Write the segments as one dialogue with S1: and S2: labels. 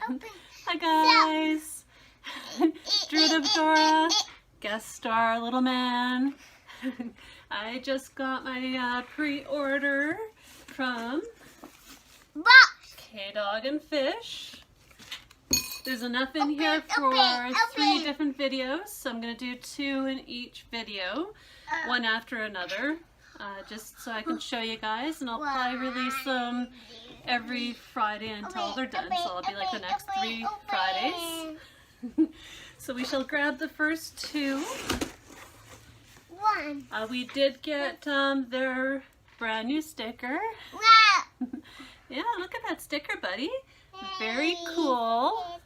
S1: Hi guys! Druid of Dora, guest star little man. I just got my pre-order from K-Dog and Fish. There's enough in here for 3 different videos, so I'm going to do 2 in each video, one after another, just so I can show you guys, and I'll probably release them every Friday until they're done, so it'll be like the next 3 Fridays. So we shall grab the first 2. We did get their brand new sticker. Yeah, look at that sticker, buddy. Very cool.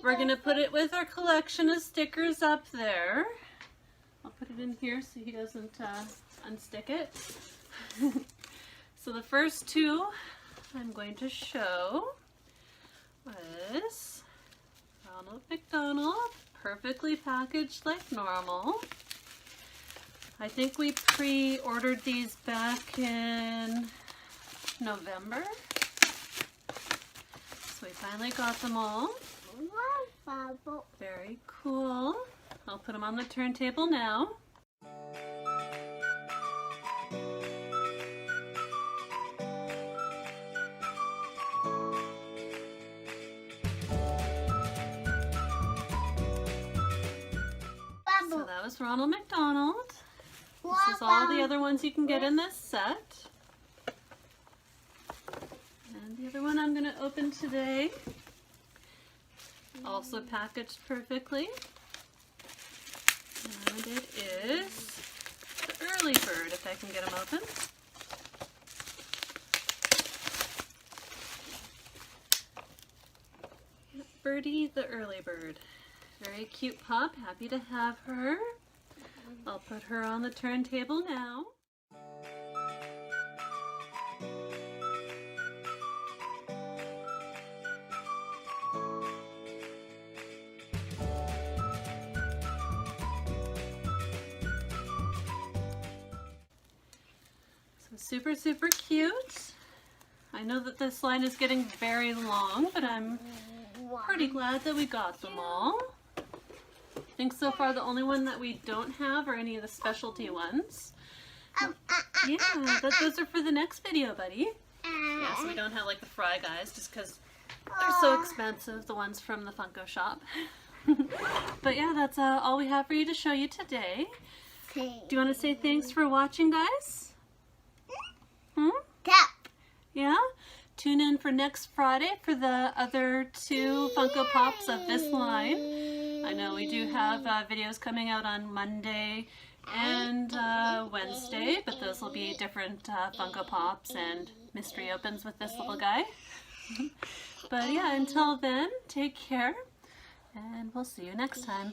S1: We're going to put it with our collection of stickers up there. I'll put it in here so he doesn't unstick it. So the first 2 I'm going to show was Ronald McDonald, perfectly packaged like normal. I think we pre-ordered these back in November. So we finally got them all. Very cool. I'll put them on the turntable now. So that was Ronald McDonald. This is all the other ones you can get in this set. And the other one I'm going to open today. Also packaged perfectly. And it is the early bird, if I can get them open. Birdie the early bird. Very cute pup, happy to have her. I'll put her on the turntable now. So super, super cute. I know that this line is getting very long, but I'm pretty glad that we got them all. I think so far the only one that we don't have are any of the specialty ones. Yeah, those are for the next video, buddy. Yeah, so we don't have like the Fry guys just because they're so expensive, the ones from the Funko shop. But yeah, that's all we have for you to show you today. Do you want to say thanks for watching, guys? Yeah? Tune in for next Friday for the other 2 Funko Pops of this line. I know we do have videos coming out on Monday and Wednesday, but those will be different Funko Pops and mystery opens with this little guy. But yeah, until then, take care, and we'll see you next time.